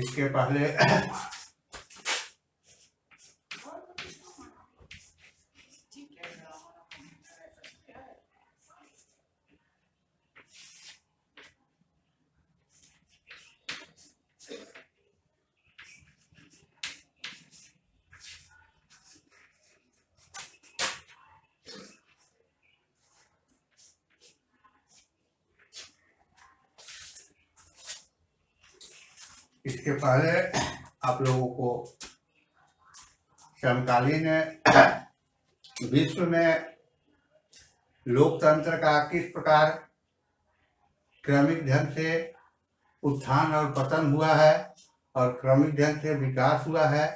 इसके पहले आप लोगों को समकालीन विश्व में लोकतंत्र का किस प्रकार क्रमिक ढंग से उत्थान और पतन हुआ है और क्रमिक ढंग से विकास हुआ है,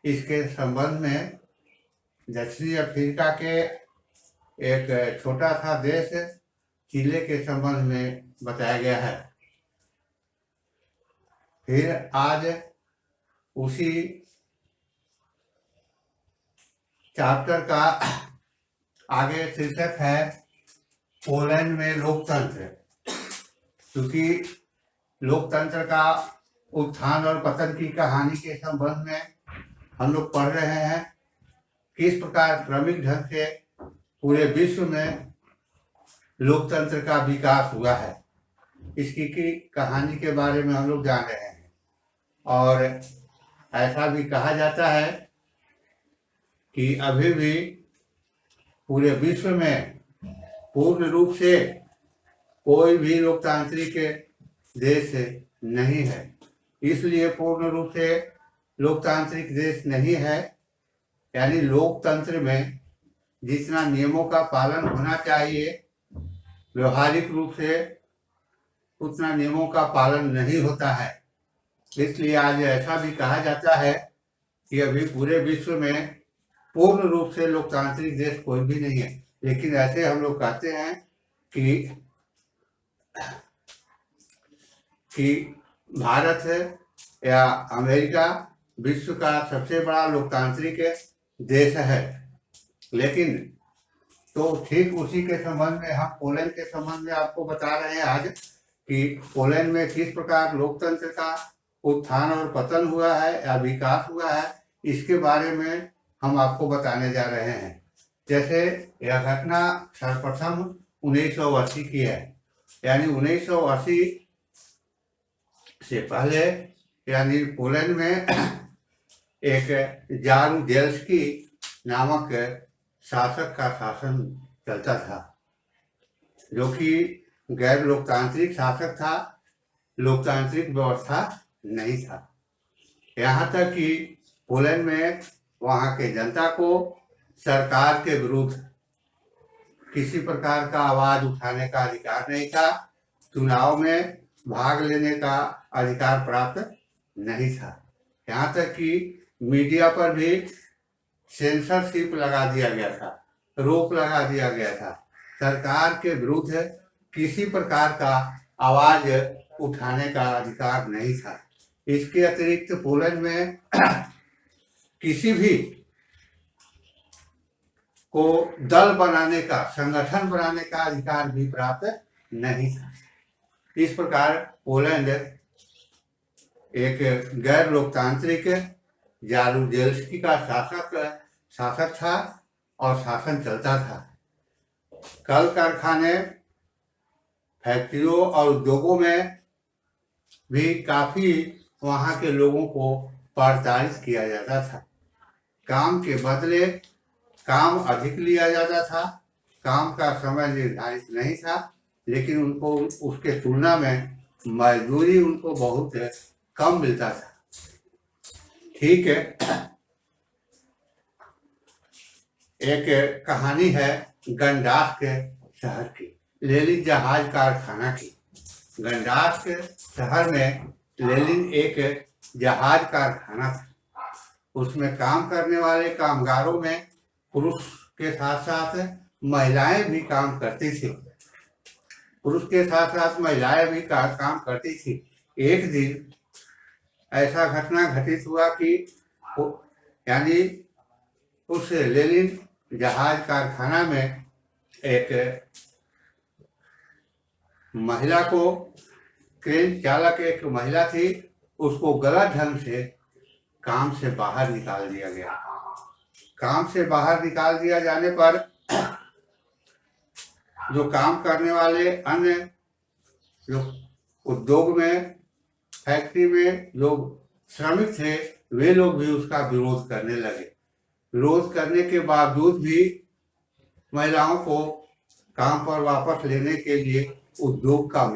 इसके संबंध में दक्षिणी अफ्रीका के एक छोटा सा देश चिले के संबंध में बताया गया है। फिर आज उसी चैप्टर का आगे शीर्षक है पोलैंड में लोकतंत्र। क्योंकि लोकतंत्र का उत्थान और पतन की कहानी के संबंध में हम लोग पढ़ रहे हैं, किस प्रकार क्रमिक ढंग से पूरे विश्व में लोकतंत्र का विकास हुआ है, इसकी की कहानी के बारे में हम लोग जान रहे हैं। और ऐसा भी कहा जाता है कि अभी भी पूरे विश्व में पूर्ण रूप से कोई भी लोकतांत्रिक देश नहीं है। इसलिए पूर्ण रूप से लोकतांत्रिक देश नहीं है, यानी लोकतंत्र में जितना नियमों का पालन होना चाहिए व्यवहारिक रूप से उतना नियमों का पालन नहीं होता है। इसलिए आज ऐसा भी कहा जाता है कि अभी पूरे विश्व में पूर्ण रूप से लोकतांत्रिक देश कोई भी नहीं है। लेकिन ऐसे हम लोग कहते हैं कि भारत या अमेरिका विश्व का सबसे बड़ा लोकतांत्रिक देश है। लेकिन तो ठीक उसी के संबंध में हम पोलैंड के संबंध में आपको बता रहे हैं आज कि पोलैंड में किस प्रकार लोकतंत्र का उत्थान और पतन हुआ है या विकास हुआ है, इसके बारे में हम आपको बताने जा रहे हैं। जैसे यह घटना सर्वप्रथम 1980 की है, यानी 1980 से पहले यानी पोलैंड में एक जारुजेल्स्की नामक शासक का शासन चलता था, जो कि गैर लोकतांत्रिक शासक था, लोकतांत्रिक व्यवस्था नहीं था। यहाँ तक कि पोलैंड में वहाँ के जनता को सरकार के विरुद्ध किसी प्रकार का आवाज उठाने का अधिकार नहीं था, चुनाव में भाग लेने का अधिकार प्राप्त नहीं था। यहाँ तक कि मीडिया पर भी सेंसरशिप लगा दिया गया था, रोक लगा दिया गया था। सरकार के विरुद्ध किसी प्रकार का आवाज उठाने का अधिकार नहीं था। इसके अतिरिक्त पोलैंड में किसी भी को दल बनाने का, संगठन बनाने का अधिकार भी प्राप्त नहीं था। इस प्रकार पोलैंड एक गैर लोकतांत्रिक जारुजेल्स्की का शासक था और शासन चलता था। कल कारखाने, फैक्ट्रियों और उद्योगों में भी काफी वहाँ के लोगों को प्रताड़ित किया जाता था। काम के बदले काम अधिक लिया जाता था, काम का समय निर्धारित नहीं था, लेकिन उनको उसके तुलना में मजदूरी उनको बहुत कम मिलता था। ठीक है, एक कहानी है गंडास्क शहर की, लेनिन जहाज कारखाना की। गंडास्क शहर में लेनिन एक जहाज कारखाना था। उसमें काम करने वाले कामगारों में पुरुष के साथ साथ महिलाएं भी काम करती थी। पुरुष के साथ साथ महिलाएं भी काम करती थी। एक दिन ऐसा घटना घटित हुआ कि यानी उस लेनिन जहाज कारखाना में एक महिला को क्रेन चालक एक महिला थी, उसको गलत ढंग से काम से बाहर निकाल दिया गया। काम से बाहर निकाल दिया जाने पर जो काम करने वाले अन्य जो उद्योग में, फैक्ट्री में जो श्रमिक थे, वे लोग भी उसका विरोध करने लगे। विरोध करने के बावजूद भी महिलाओं को काम पर वापस लेने के लिए उद्योग का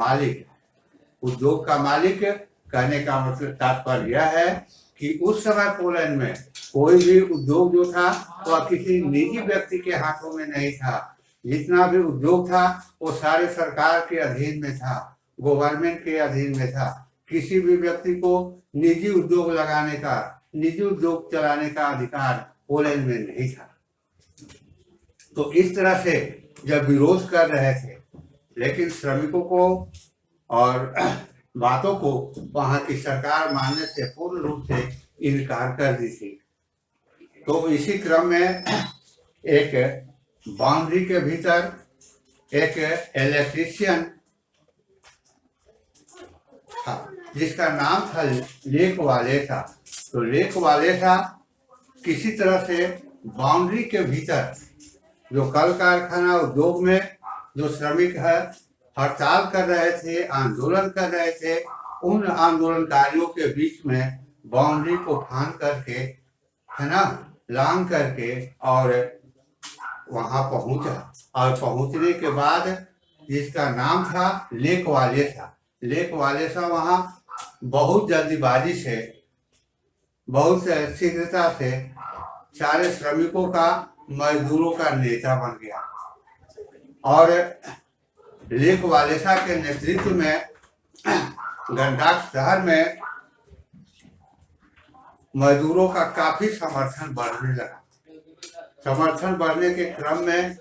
मालिक कहने का मतलब तात्पर्य यह है कि उस समय पोलैंड में कोई भी उद्योग जो था वह किसी निजी व्यक्ति के हाथों में नहीं था। जितना भी उद्योग था वो सारे सरकार के अधीन में था, गवर्नमेंट के अधीन में था। किसी भी व्यक्ति को निजी उद्योग लगाने का, निजी उद्योग चलाने का अधिकार पोलैंड में नहीं था। तो इस तरह से जब विरोध कर रहे थे, लेकिन श्रमिकों को और बातों को वहां की सरकार मानने से पूर्ण रूप से इनकार कर दी थी। तो इसी क्रम में एक बाउंड्री के भीतर एक इलेक्ट्रीशियन था जिसका नाम था लेक वालेसा। तो लेक वालेसा किसी तरह से बाउंड्री के भीतर जो कल कारखाना उद्योग में जो श्रमिक है हड़ताल कर रहे थे, आंदोलन कर रहे थे, उन आंदोलनकारियों के बीच में बाउंड्री को फांद करके, है ना, लांग करके और वहां पहुंचा। और पहुंचने के बाद जिसका नाम था लेक वालेसा वहां बहुत जल्दीबाजी से, बहुत शीघ्रता से सारे श्रमिकों का, मजदूरों का नेता बन गया। और लेक वालेसा के नेतृत्व में गंडाक शहर में मजदूरों का काफी समर्थन बढ़ने लगा। समर्थन बढ़ने के क्रम में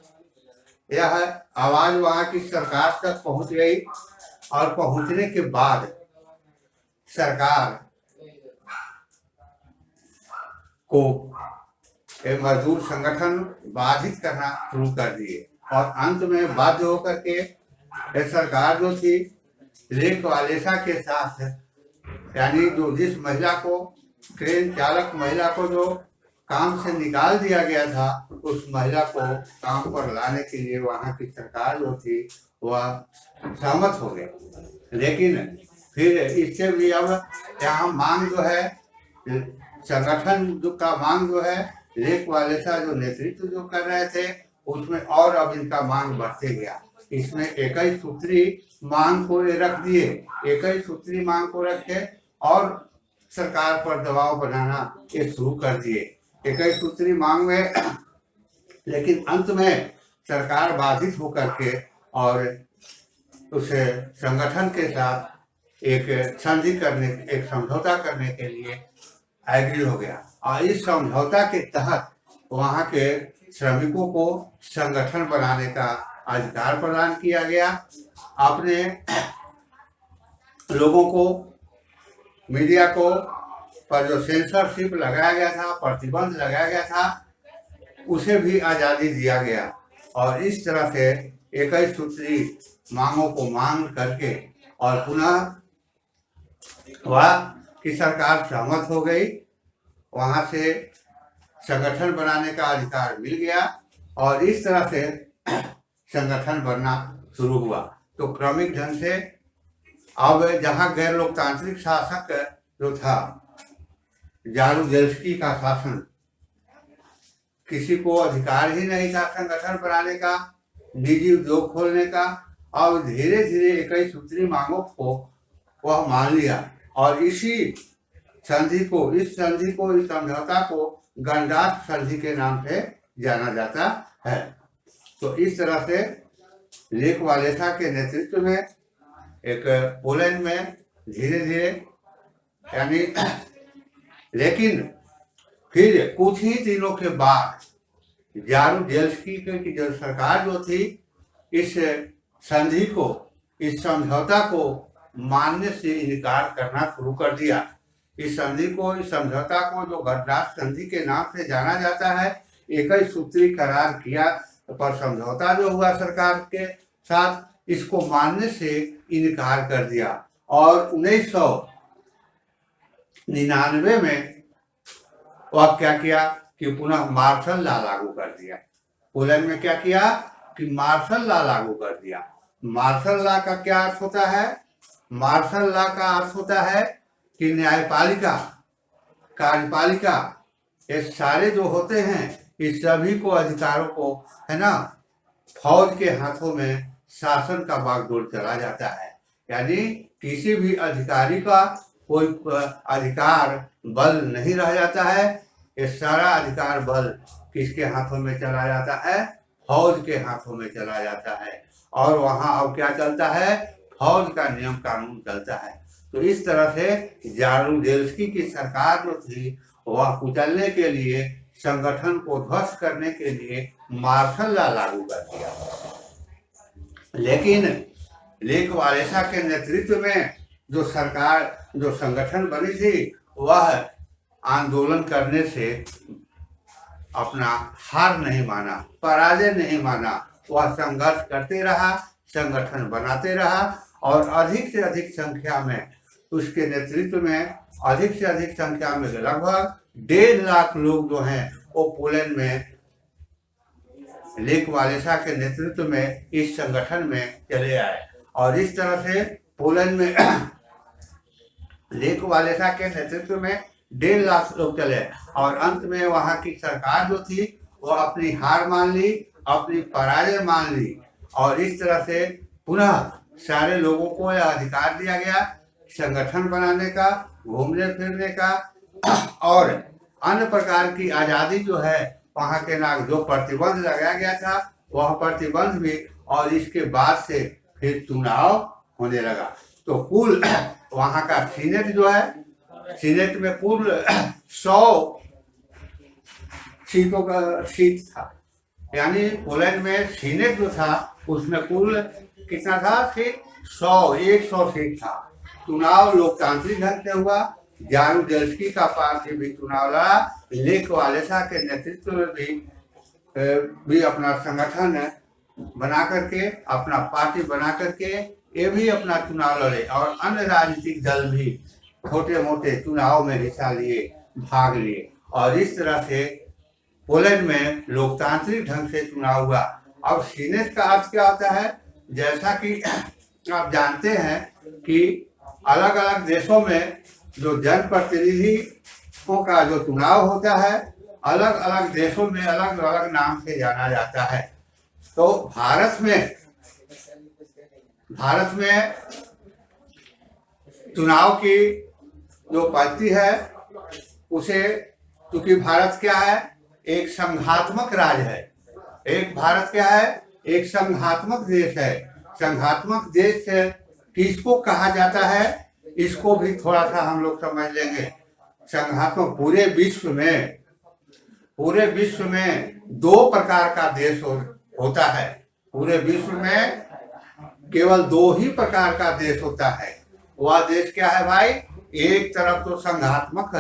यह आवाज वहां की सरकार तक पहुंच गई। और पहुंचने के बाद सरकार को मजदूर संगठन बाधित करना शुरू कर दिए और अंत में बाध्य होकर के सरकार जो थी लेक वालेसा के साथ, यानी जो जिस महिला को, क्रेन चालक महिला को जो काम से निकाल दिया गया था, उस महिला को काम पर लाने के लिए वहां की सरकार जो थी वह सहमत हो गई। लेकिन फिर इससे भी अब यहाँ मांग जो है, संगठन का मांग जो है, लेक वालेसा जो नेतृत्व जो कर रहे थे उसमें और अब इनका मांग बढ़ते गया। इसमें 21 सूत्री मांग को रख दिए, 21 सूत्री मांग को रखे और सरकार पर दबाव बनाना ये शुरू कर दिए 21 सूत्री मांग में। लेकिन अंत में सरकार बाधित होकर के और उस संगठन के साथ एक संधि करने, एक समझौता करने के लिए एग्री हो गया। और इस समझौता के तहत वहां के श्रमिकों को संगठन बनाने का अधिकार प्रदान किया गया। अपने लोगों को, मीडिया को पर जो सेंसरशिप लगाया गया था, प्रतिबंध लगाया गया था, उसे भी आजादी दिया गया। और इस तरह से 21 सूत्री मांगों को मांग करके और पुनः वह की सरकार सहमत हो गई। वहां से संगठन बनाने का अधिकार मिल गया और इस तरह से संगठन बनना शुरू हुआ। तो क्रमिक ढंग से अब जहां गैर लोकतांत्रिक शासक जो था, जारूजेल्स्की का शासन, किसी को अधिकार ही नहीं था संगठन बनाने का, निजी उद्योग खोलने का। अब धीरे धीरे 21 सूत्री मांगों को वह मान लिया और इसी संधि को, इस समझौता को गंडाक संधि के नाम से जाना जाता है। तो इस तरह से लेक वालेसा के नेतृत्व में एक पोलैंड में धीरे धीरे, यानी लेकिन फिर कुछ ही दिनों के बाद जारूजेल्स्की की जो सरकार जो थी, इस संधि को, इस समझौता को मानने से इनकार करना शुरू कर दिया। इस संधि को, इस समझौता को जो गंडाक संधि के नाम से जाना जाता है, 21 सूत्री करार किया पर समझौता जो हुआ सरकार के साथ, इसको मानने से इनकार कर दिया। और 1999 में वह क्या किया कि पुनः मार्शल लॉ लागू कर दिया। पोलैंड में क्या किया कि मार्शल लॉ लागू कर दिया। मार्शल लॉ का क्या अर्थ होता है? मार्शल लॉ का अर्थ होता है कि न्यायपालिका, कार्यपालिका, ये सारे जो होते हैं इस सभी को अधिकारों को, है ना, फौज के हाथों में शासन का बागडोर चला जाता है। यानी किसी भी अधिकारी का कोई अधिकार बल नहीं रह जाता है। ये सारा अधिकार बल किसके हाथों में चला जाता है? फौज के हाथों में चला जाता है। और वहां अब क्या चलता है? फौज का नियम कानून चलता है। तो इस तरह से जारूजेल्स्की की सरकार जो थी वह कुचलने के लिए, संगठन को ध्वस्त करने के लिए मार्शल लॉ लागू कर दिया। लेकिन लेक वालेसा के नेतृत्व में जो सरकार, जो संगठन बनी थी, वह आंदोलन करने से अपना हार नहीं माना, पराजय नहीं माना। वह संघर्ष करते रहा, संगठन बनाते रहा और अधिक से अधिक संख्या में, उसके नेतृत्व में अधिक से अधिक संख्या में लगभग 1.5 लाख लोग जो हैं वो पोलैंड में लेक वालेसा के नेतृत्व में इस संगठन में चले आए। और इस तरह से पोलैंड में लेक वालेसा के नेतृत्व में 1.5 लाख लोग चले और अंत में वहां की सरकार जो थी वो अपनी हार मान ली, अपनी पराजय मान ली। और इस तरह से पुनः सारे लोगों को यह अधिकार दिया गया संगठन बनाने का, घूमने फिरने का और अन्य प्रकार की आज़ादी जो है वहाँ के नाग, जो प्रतिबंध लगाया गया था वह प्रतिबंध भी, और इसके बाद से फिर चुनाव होने लगा। तो कुल वहाँ का सीनेट जो है, सीनेट में कुल 100 सीटों का सीट था। यानी पोलैंड में सीनेट जो था उसमें कुल कितना था? सीट 100 सीट था। चुनाव लोकतांत्रिक ढंग से हुआ। जारूजेल्स्की का पार्टी भी चुनाव लड़ा, लेक वालेसा के नेतृत्व में भी अपना संगठन बना करके, अपना पार्टी बना करके ये भी अपना चुनाव लड़े और अन्य राजनीतिक दल भी छोटे मोटे चुनाव में हिस्सा लिए, भाग लिए। और इस तरह से पोलैंड में लोकतांत्रिक ढंग से चुनाव हुआ। अब सीनेट का अर्थ क्या होता है? जैसा कि आप जानते हैं कि अलग अलग देशों में जो जनप्रतिनिधियों का जो चुनाव होता है, अलग अलग देशों में अलग अलग नाम से जाना जाता है। तो भारत में चुनाव की जो पद्धति है उसे, क्योंकि भारत क्या है? एक संघात्मक राज्य है। एक भारत क्या है? एक संघात्मक देश है। संघात्मक देश किसको कहा जाता है इसको भी थोड़ा सा हम लोग समझ लेंगे। संघात्मक पूरे विश्व में 2 प्रकार का देश होता है। पूरे विश्व में केवल 2 ही प्रकार का देश होता है। वह देश क्या है भाई? एक तरफ तो संघात्मक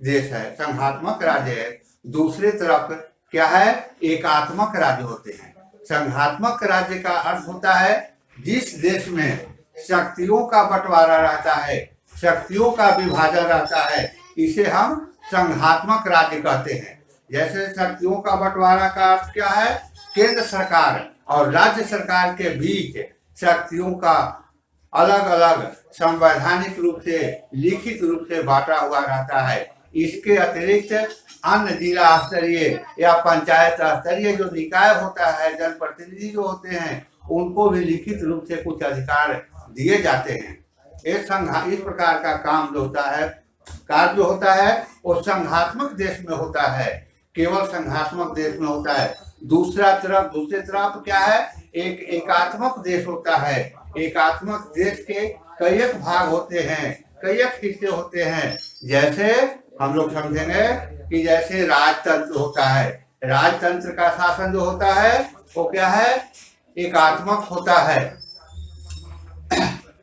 देश है, संघात्मक राज्य है। दूसरी तरफ क्या है? एकात्मक राज्य होते हैं। संघात्मक राज्य का अर्थ होता है जिस देश में शक्तियों का बंटवारा रहता है, शक्तियों का विभाजन रहता है, इसे हम संघात्मक राज्य कहते हैं। जैसे शक्तियों का बंटवारा का अर्थ क्या है? केंद्र सरकार और राज्य सरकार के बीच शक्तियों का अलग अलग संवैधानिक रूप से, लिखित रूप से बांटा हुआ रहता है। इसके अतिरिक्त अन्य जिला स्तरीय या पंचायत स्तरीय जो निकाय होता है, जनप्रतिनिधि जो होते हैं, उनको भी लिखित रूप से कुछ अधिकार दिए जाते हैं। इस प्रकार का काम जो होता है, कार्य जो होता है वो संघात्मक देश में होता है, केवल संघात्मक देश में होता है। दूसरी तरफ क्या है? एक एकात्मक देश होता है। एकात्मक देश के कई भाग होते हैं, कई हिस्से होते हैं। जैसे हम लोग समझेंगे कि जैसे राजतंत्र होता है, राजतंत्र का शासन जो होता है वो क्या है? एकात्मक होता है।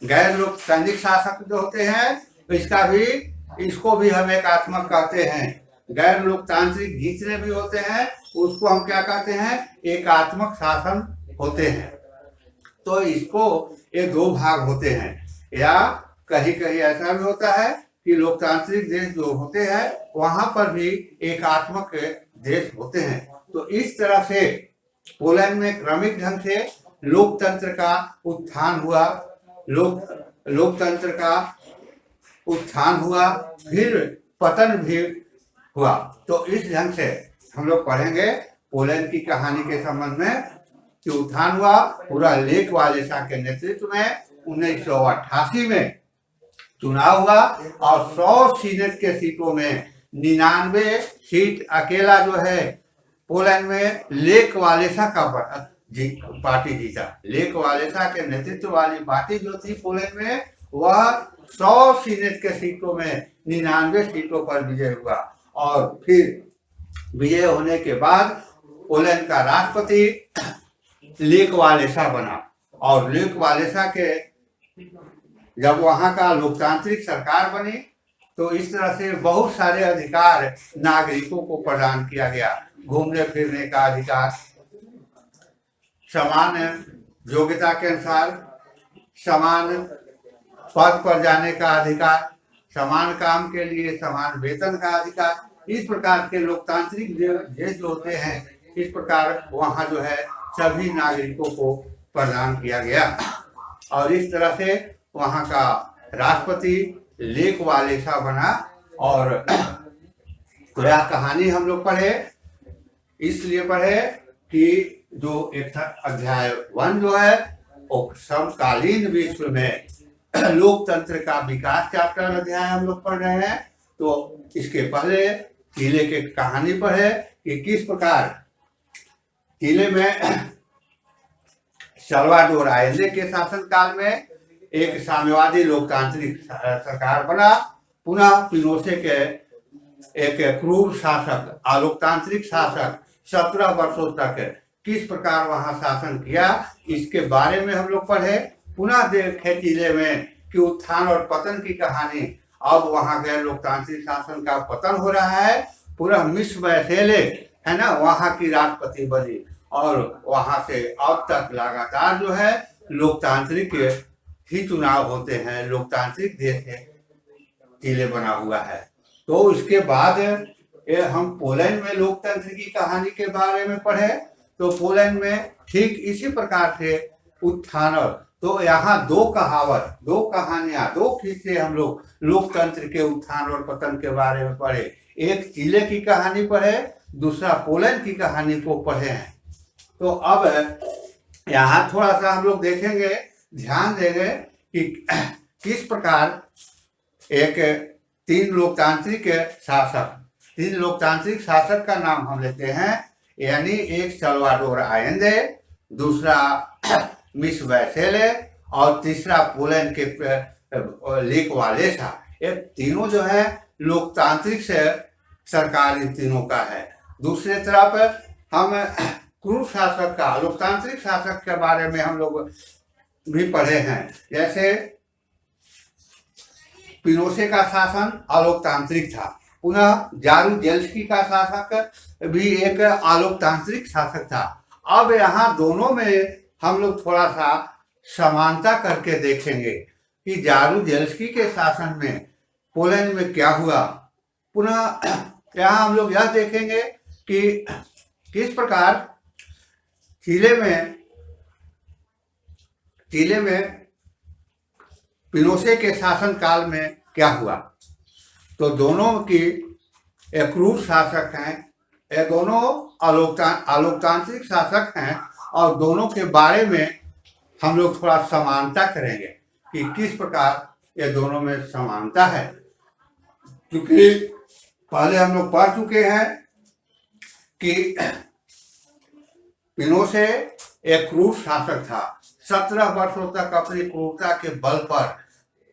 गैर लोकतांत्रिक शासक जो होते हैं इसको भी हम एकात्मक कहते हैं। गैर लोकतांत्रिक जितने भी होते हैं उसको हम क्या कहते हैं? एकात्मक शासन होते हैं। तो इसको ये 2 भाग होते हैं, या कहीं कहीं ऐसा भी होता है कि लोकतांत्रिक देश जो होते हैं वहां पर भी एकात्मक देश होते हैं। तो इस तरह से पोलैंड में क्रमिक ढंग से लोकतंत्र का उत्थान हुआ, लोकतंत्र का उत्थान हुआ, फिर पतन भी हुआ। तो इस ढंग से हम लोग पढ़ेंगे पोलैंड की कहानी के संबंध में कि उत्थान हुआ पूरा लेक वालेसा के नेतृत्व में 1988 में चुनाव हुआ और 100 सीनेट के सीटों में 99 सीट अकेला जो है पोलैंड में लेक वालेसा का पार्टी जीता। लेक वालेसा के नेतृत्व वाली पार्टी जो थी पोलैंड में वह 100 सीनेट के सीटों में 99 सीटों पर विजय हुआ और फिर विजय होने के बाद पोलैंड का राष्ट्रपति लेक वालेसा बना और लेक वालेसा के जब वहां का लोकतांत्रिक सरकार बनी तो इस तरह से बहुत सारे अधिकार नागरिकों को प्रदान किया गया। घूमने फिरने का अधिकार, समान योग्यता के अनुसार समान पद पर जाने का अधिकार, समान काम के लिए समान वेतन का अधिकार, इस प्रकार के लोकतांत्रिक देश जो होते हैं इस प्रकार वहां जो है सभी नागरिकों को प्रदान किया गया और इस तरह से वहां का राष्ट्रपति लेक वालेसा बना। और पूरा कहानी हम लोग पढ़े, इसलिए पढ़े कि जो एक अध्याय 1 जो है वो समकालीन विश्व में लोकतंत्र का विकास चैप्टर अध्याय हम लोग पढ़ रहे हैं। तो इसके पहले चिले के कहानी पढ़े कि किस प्रकार चिले में साल्वाडोर आयेंदे के शासन काल में एक साम्यवादी लोकतांत्रिक सरकार बना। पुनः पिनोशे के एक क्रूर शासक, अलोकतांत्रिक शासक 17 वर्षों तक किस प्रकार वहां शासन किया इसके बारे में हम लोग पढ़े। पुनः देखे चिले में कि उत्थान और पतन की कहानी। अब वहां गए लोकतांत्रिक शासन का पतन हो रहा है। पूरा मिस बैसेले है ना वहां की राष्ट्रपति बनी और वहां से अब तक लगातार जो है लोकतांत्रिक ही चुनाव होते हैं। लोकतांत्रिक देश है चिले बना हुआ है। तो इसके बाद हम पोलैंड में लोकतंत्र की कहानी के बारे में पढ़े। तो पोलैंड में ठीक इसी प्रकार से उत्थान, तो यहाँ 2 कहावत, 2 कहानियां, 2 किस्से हम लोग लोकतंत्र के उत्थान और पतन के बारे में पढ़े। एक चिले की कहानी पढ़े, दूसरा पोलैंड की कहानी को पढ़े हैं। तो अब यहाँ थोड़ा सा हम लोग देखेंगे, ध्यान देंगे कि किस प्रकार एक 3 लोकतांत्रिक शासक का नाम हम लेते हैं। यानी एक साल्वाडोर आयेंदे, दूसरा मिस बैसेले और तीसरा पोलैंड के लेक वालेसा। ये तीनों जो है लोकतांत्रिक से सरकार इन तीनों का है। दूसरे तरफ हम क्रूर शासक का, लोकतांत्रिक शासक के बारे में हम लोग भी पढ़े हैं। जैसे पिनोशे का शासन अलोकतांत्रिक था। पुनः जारूजेल्स्की का शासक भी एक अलोकतांत्रिक शासक था। अब यहाँ दोनों में हम लोग थोड़ा सा समानता करके देखेंगे कि जारूजेल्स्की के शासन में पोलैंड में क्या हुआ। पुनः यहाँ हम लोग यह देखेंगे कि किस प्रकार चिले में पिनोशे के शासन काल में क्या हुआ। तो दोनों की एक क्रूर शासक हैं, ये दोनों अलोकतांत्रिक शासक हैं और दोनों के बारे में हम लोग थोड़ा समानता करेंगे कि किस प्रकार ये दोनों में समानता है। क्योंकि पहले हम लोग पढ़ चुके हैं कि पिनोशे एक क्रूर शासक था। 17 वर्षों तक अपनी क्रूरता के बल पर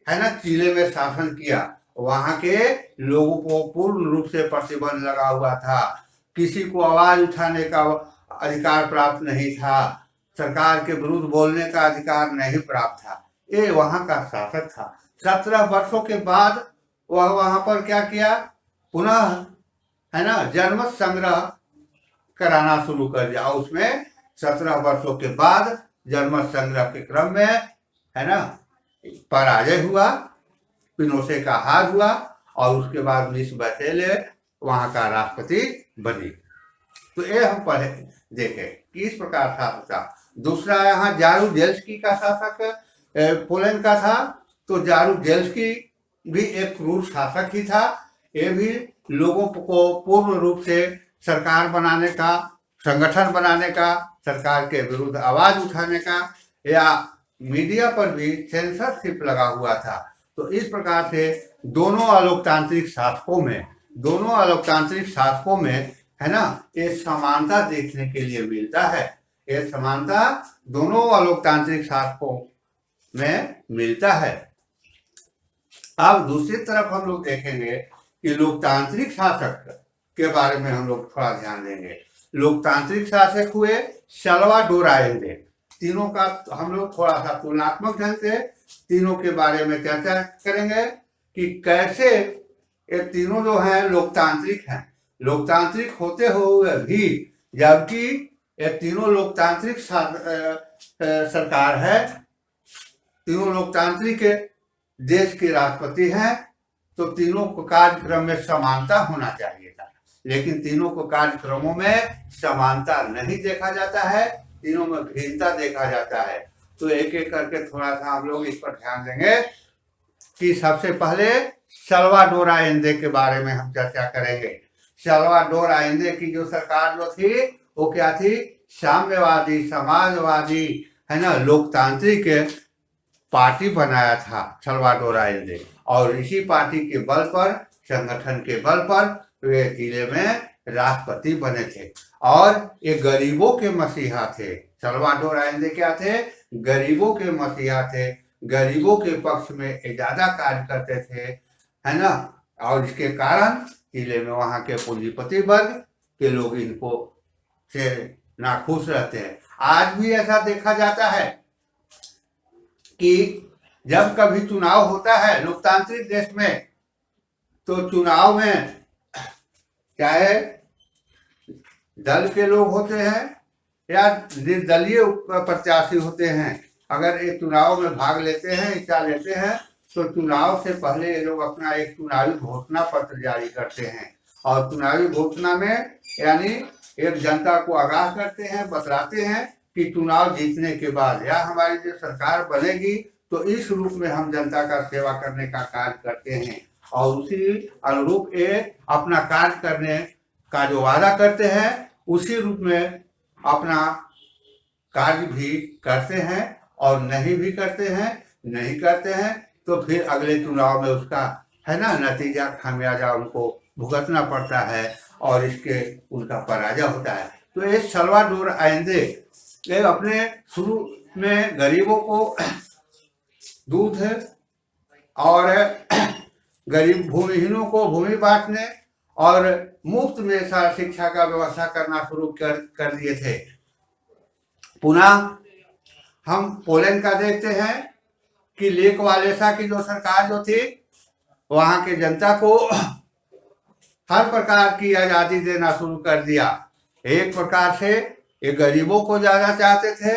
है ना चिले में शासन किया। वहां के लोगों को पूर्ण रूप से प्रतिबंध लगा हुआ था। किसी को आवाज उठाने का अधिकार प्राप्त नहीं था, सरकार के विरुद्ध बोलने का अधिकार नहीं प्राप्त था। ये वहां का शासक था। 17 वर्षों के बाद वह वहां पर क्या किया, पुनः है ना जनमत संग्रह कराना शुरू कर दिया। उसमें 17 वर्षों के बाद जनमत संग्रह के क्रम में है ना पराजय हुआ पिनोशे का हार हुआ और उसके बाद मिस बैचेले वहां का राष्ट्रपति बनी। तो ये हम पढ़े देखे कि इस प्रकार शासक था। दूसरा यहाँ जारूजेल्स्की का शासक पोलैंड का था। तो जारूजेल्स्की भी एक क्रूर शासक ही था। ये भी लोगों को पूर्ण रूप से सरकार बनाने का, संगठन बनाने का, सरकार के विरुद्ध आवाज उठाने का, या मीडिया पर भी सेंसरशिप लगा हुआ था। तो इस प्रकार से दोनों अलोकतांत्रिक शासकों में है ना, ये समानता देखने के लिए मिलता है। ये समानता दोनों अलोकतांत्रिक शासकों में मिलता है। अब दूसरी तरफ हम लोग देखेंगे कि लोकतांत्रिक शासक के बारे में हम लोग थोड़ा ध्यान देंगे। लोकतांत्रिक शासक हुए साल्वाडोर आलेंदे। तीनों का हम लोग थोड़ा सा तुलनात्मक ढंग से तीनों के बारे में चर्चा करेंगे कि कैसे ये तीनों जो हैं लोकतांत्रिक हैं। लोकतांत्रिक होते हुए भी, जबकि ये तीनों लोकतांत्रिक सरकार है, तीनों लोकतांत्रिक देश के राष्ट्रपति हैं, तो तीनों को कार्यक्रम में समानता होना चाहिए था, लेकिन तीनों को कार्यक्रमों में समानता नहीं देखा जाता है, तीनों में भिन्नता देखा जाता है। तो एक एक करके थोड़ा सा हम लोग इस पर ध्यान देंगे कि सबसे पहले साल्वाडोर आलेंदे के बारे में हम चर्चा करेंगे। साल्वाडोर आलेंदे की जो सरकार जो थी वो क्या थी? साम्यवादी, समाजवादी, है ना, लोकतांत्रिक पार्टी बनाया था साल्वाडोर आलेंदे, और इसी पार्टी के बल पर, संगठन के बल पर वे जिले में राष्ट्रपति बने थे। और ये गरीबों के मसीहा थे। साल्वाडोर आलेंदे क्या थे? गरीबों के मसीहा थे। गरीबों के पक्ष में ज्यादा कार्य करते थे, है ना, और इसके कारण जिले में वहां के पूंजीपति वर्ग के लोग इनको से नाखुश रहते हैं। आज भी ऐसा देखा जाता है कि जब कभी चुनाव होता है लोकतांत्रिक देश में, तो चुनाव में चाहे दल के लोग होते हैं या निर्दलीय प्रत्याशी होते हैं, अगर एक चुनाव में भाग लेते हैं, हिस्सा लेते हैं, तो चुनाव से पहले ये लोग अपना एक चुनावी घोषणा पत्र जारी करते हैं, और चुनावी घोषणा में यानी एक जनता को आगाह करते हैं, बतलाते हैं कि चुनाव जीतने के बाद या हमारी जो सरकार बनेगी तो इस रूप में हम जनता का सेवा करने का कार्य करते हैं, और उसी अनुरूप ये अपना कार्य करने का जो वादा करते हैं उसी रूप में अपना कार्य भी करते हैं, और नहीं भी करते हैं तो फिर अगले चुनाव में उसका, है ना, नतीजा, खामियाजा उनको भुगतना पड़ता है और इसके उनका पराजय होता है। तो ये साल्वाडोर आलेंदे ये अपने शुरू में गरीबों को दूध और गरीब भूमिहीनों को भूमि बांटने और मुफ्त में शिक्षा का व्यवस्था करना शुरू कर दिए थे। पुनः हम पोलैंड का देखते हैं कि लेक वालेसा की जो सरकार जो थी, वहां के जनता को हर प्रकार की आजादी देना शुरू कर दिया। एक प्रकार से ये गरीबों को ज्यादा चाहते थे,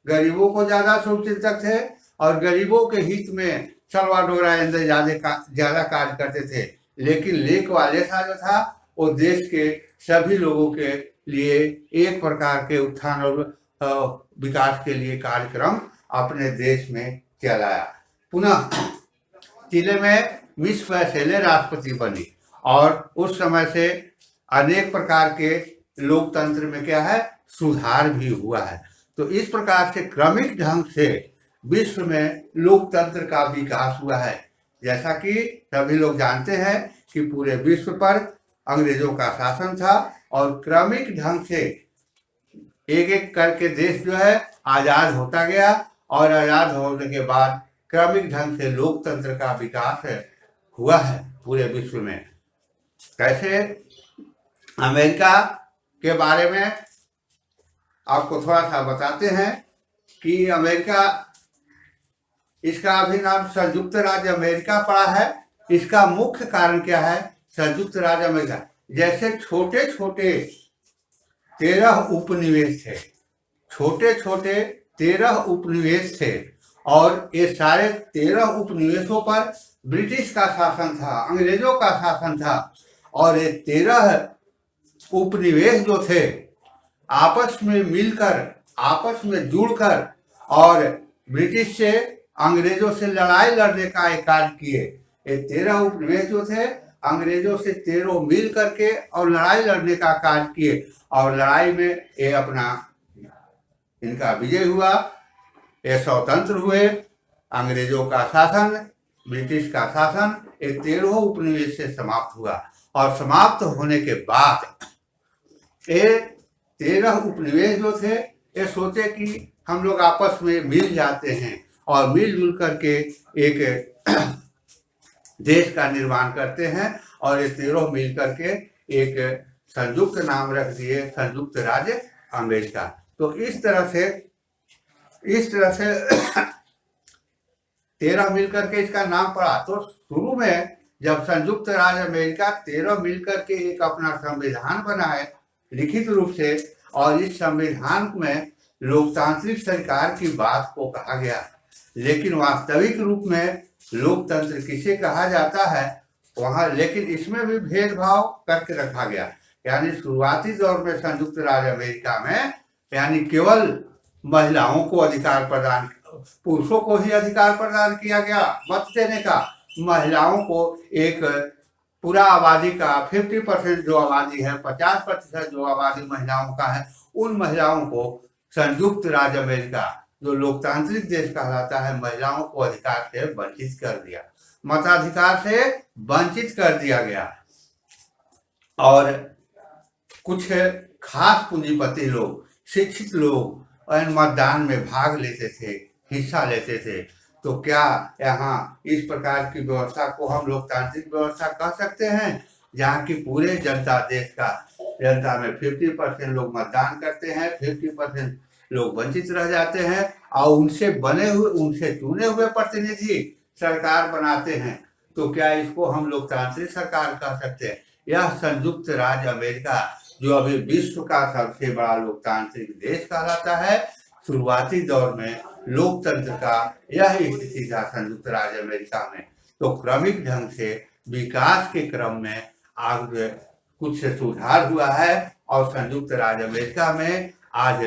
गरीबों को ज्यादा शुभचिंतक थे, और गरीबों के हित में साल्वाडोर आलेंदे ज्यादा कार्य करते थे। लेकिन लेक वालेसा जो था वो देश के सभी लोगों के लिए एक प्रकार के उत्थान और विकास के लिए कार्यक्रम अपने देश में चलाया। पुनः जिले में मिस बैचेले राष्ट्रपति बनी, और उस समय से अनेक प्रकार के लोकतंत्र में क्या है, सुधार भी हुआ है। तो इस प्रकार से क्रमिक ढंग से विश्व में लोकतंत्र का विकास हुआ है। जैसा कि सभी लोग जानते हैं कि पूरे विश्व पर अंग्रेजों का शासन था, और क्रमिक ढंग से एक एक करके देश जो है आजाद होता गया, और आजाद होने के बाद क्रमिक ढंग से लोकतंत्र का विकास हुआ है पूरे विश्व में। कैसे? अमेरिका के बारे में आपको थोड़ा सा बताते हैं कि अमेरिका, इसका अभी नाम संयुक्त राज्य अमेरिका पड़ा है। इसका मुख्य कारण क्या है? संयुक्त राज्य अमेरिका जैसे छोटे छोटे 13 उपनिवेश थे, छोटे छोटे 13 उपनिवेश थे, और ये सारे 13 उपनिवेशों पर ब्रिटिश का शासन था, अंग्रेजों का शासन था, और ये 13 उपनिवेश जो थे आपस में मिलकर, आपस में जुड़कर और ब्रिटिश से, अंग्रेजों से लड़ाई लड़ने का एक कार्य किए। ये 13 उपनिवेश जो थे अंग्रेजों से 13 मिल करके और लड़ाई लड़ने का कार्य किए, और लड़ाई में ये अपना इनका विजय हुआ, ये स्वतंत्र हुए। अंग्रेजों का शासन, ब्रिटिश का शासन ये 13 उपनिवेश से समाप्त हुआ, और समाप्त होने के बाद ये 13 उपनिवेश जो थे ये सोचे कि हम लोग आपस में मिल जाते हैं और मिलजुल करके एक देश का निर्माण करते हैं, और ये 13 मिल करके एक संयुक्त नाम रख दिए, संयुक्त राज्य अमेरिका। तो इस तरह से 13 मिलकर के इसका नाम पड़ा। तो शुरू में जब संयुक्त राज्य अमेरिका 13 मिलकर के एक अपना संविधान बनाए लिखित रूप से, और इस संविधान में लोकतांत्रिक सरकार की बात को कहा गया, लेकिन वास्तविक रूप में लोकतंत्र किसे कहा जाता है वहां, लेकिन इसमें भी भेदभाव करके रखा गया। यानी शुरुआती दौर में संयुक्त राज्य अमेरिका में यानी केवल महिलाओं को अधिकार प्रदान, पुरुषों को ही अधिकार प्रदान किया गया मत देने का। महिलाओं को एक पूरा आबादी का 50% जो आबादी है, 50% जो आबादी महिलाओं का है, उन महिलाओं को संयुक्त राज्य अमेरिका जो लोकतांत्रिक देश कहलाता है, महिलाओं को अधिकार से वंचित कर दिया, मताधिकार से वंचित कर दिया गया। और कुछ खास पूंजीपति लोग, शिक्षित लोग मतदान में भाग लेते थे, हिस्सा लेते थे। तो क्या यहाँ इस प्रकार की व्यवस्था को हम लोकतांत्रिक व्यवस्था कह सकते हैं, जहाँ की पूरे जनता, देश का जनता में 50% लोग मतदान करते हैं, 50% लोग वंचित रह जाते हैं, और उनसे बने हुए, उनसे चुने हुए प्रतिनिधि सरकार बनाते हैं। तो क्या इसको हम लोकतांत्रिक सरकार कह सकते हैं? यह संयुक्त राज्य अमेरिका जो अभी विश्व का सबसे बड़ा लोकतांत्रिक देश कहलाता है, शुरुआती दौर में लोकतंत्र का यह स्थिति था संयुक्त राज्य अमेरिका में। तो क्रमिक ढंग से विकास के क्रम में आगे कुछ सुधार हुआ है, और संयुक्त राज्य अमेरिका में आज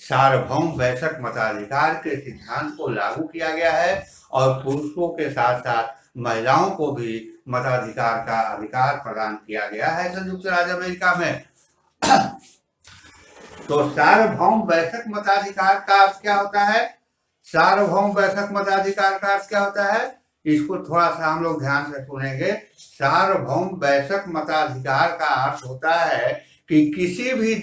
सार्वभौम वयस्क मताधिकार के सिद्धांत को लागू किया गया है, और पुरुषों के साथ साथ महिलाओं को भी मताधिकार का अधिकार प्रदान किया गया है संयुक्त राज्य अमेरिका में। तो सार्वभौम वयस्क मताधिकार का अर्थ क्या होता है? सार्वभौम वयस्क मताधिकार का अर्थ क्या होता है, इसको थोड़ा सा हम लोग ध्यान से सुनेंगे। सार्वभौम वयस्क मताधिकार का अर्थ होता है कि किसी भी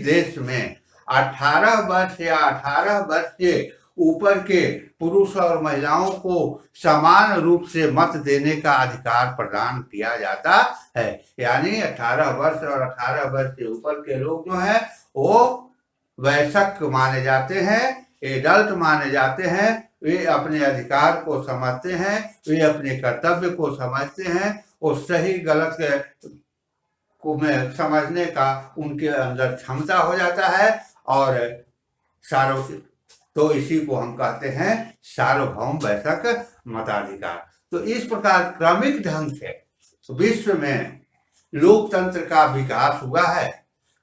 देश में 18 वर्ष या 18 वर्ष से ऊपर के पुरुष और महिलाओं को समान रूप से मत देने का अधिकार प्रदान किया जाता है। यानी 18 वर्ष और 18 वर्ष से ऊपर के लोग जो हैं वो वयस्क माने जाते हैं, एडल्ट माने जाते हैं। वे अपने अधिकार को समझते हैं, वे अपने कर्तव्य को समझते हैं, और सही गलत को में समझने का उनके अंदर क्षमता हो जाता है। और तो इसी को हम कहते हैं सार्वभौम वयस्क मताधिकार। तो इस प्रकार क्रमिक ढंग से विश्व में लोकतंत्र का विकास हुआ है,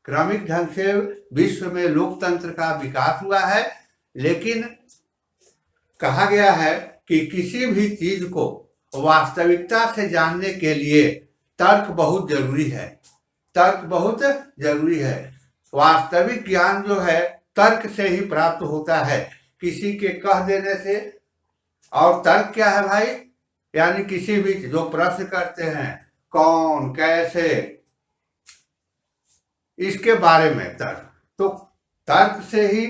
क्रमिक ढंग से विश्व में लोकतंत्र का विकास हुआ है। लेकिन कहा गया है कि किसी भी चीज को वास्तविकता से जानने के लिए तर्क बहुत जरूरी है, तर्क बहुत जरूरी है। वास्तविक ज्ञान जो है तर्क से ही प्राप्त होता है, किसी के कह देने से। और तर्क क्या है भाई? यानी किसी भी जो प्रश्न करते हैं, कौन, कैसे, इसके बारे में तर्क, तो तर्क से ही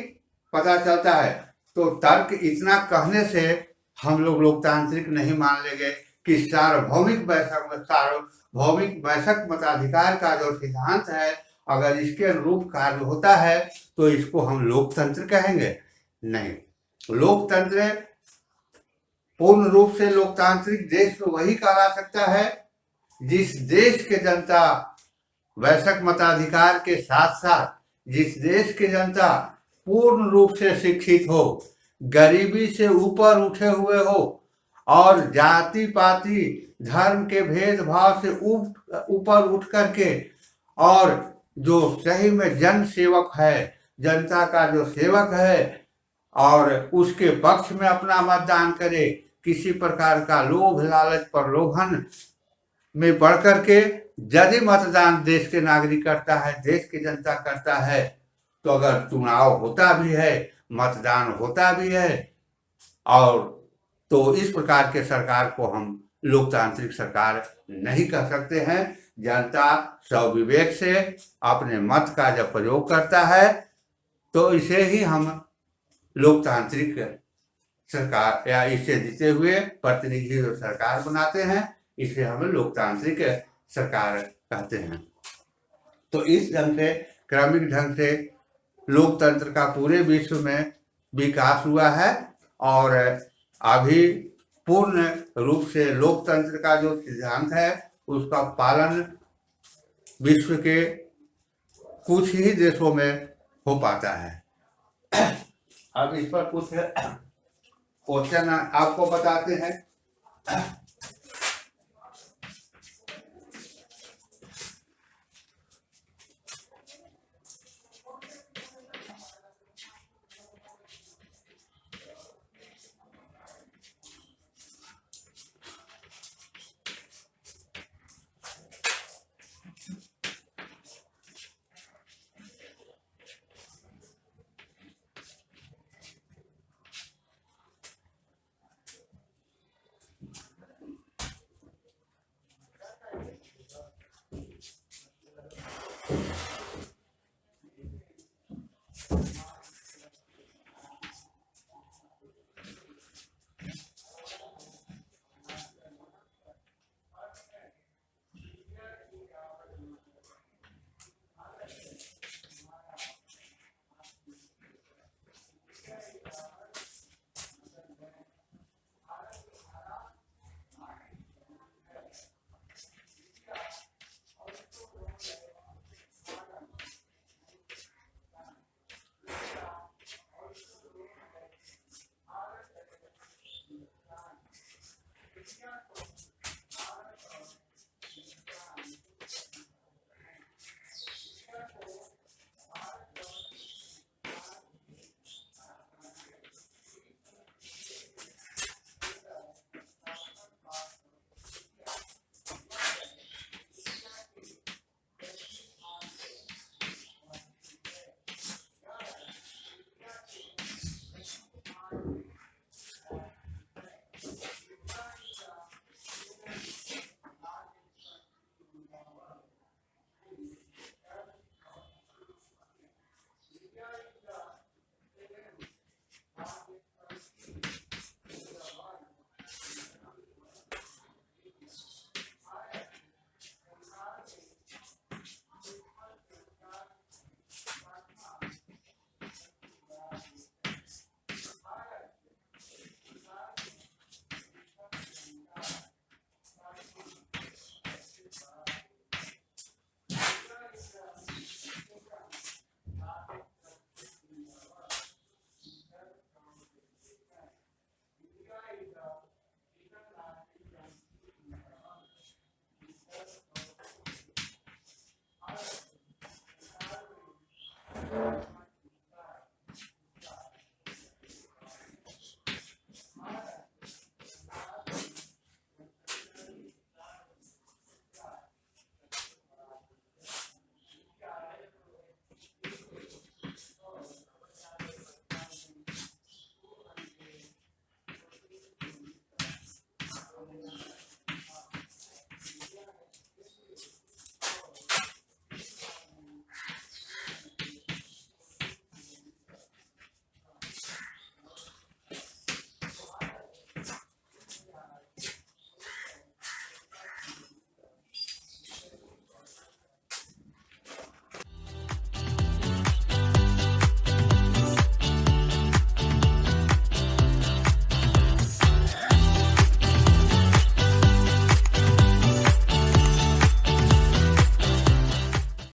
पता चलता है। तो तर्क इतना कहने से हम लोग लोकतांत्रिक नहीं मान लेंगे कि सार्वभौमिक वयस्क मताधिकार का जो सिद्धांत है, अगर इसके अनुरूप कार्य होता है तो इसको हम लोकतंत्र कहेंगे? नहीं, लोकतंत्र पूर्ण रूप से लोकतांत्रिक देश तो वही कहला सकता है जिस देश के जनता वयस्क मताधिकार के साथ साथ, जिस देश की जनता पूर्ण रूप से शिक्षित हो, गरीबी से ऊपर उठे हुए हो, और जाति पाति धर्म के भेदभाव से ऊपर उठ करके और जो सही में जन सेवक है, जनता का जो सेवक है और उसके पक्ष में अपना मतदान करे, किसी प्रकार का लोभ लालच प्रलोभन में बढ़ करके यदि मतदान देश के नागरिक करता है, देश की जनता करता है, तो अगर चुनाव होता भी है, मतदान होता भी है, और तो इस प्रकार के सरकार को हम लोकतांत्रिक सरकार नहीं कह सकते हैं। जनता स्वविवेक से अपने मत का जब प्रयोग करता है तो इसे ही हम लोकतांत्रिक सरकार या इसे जीते हुए प्रतिनिधि जो सरकार बनाते हैं, इसे हम लोकतांत्रिक सरकार कहते हैं। तो इस ढंग से क्रमिक ढंग से लोकतंत्र का पूरे विश्व में विकास हुआ है और अभी पूर्ण रूप से लोकतंत्र का जो सिद्धांत है उसका पालन विश्व के कुछ ही देशों में हो पाता है। अब इस पर कुछ क्वेश्चन आपको बताते हैं।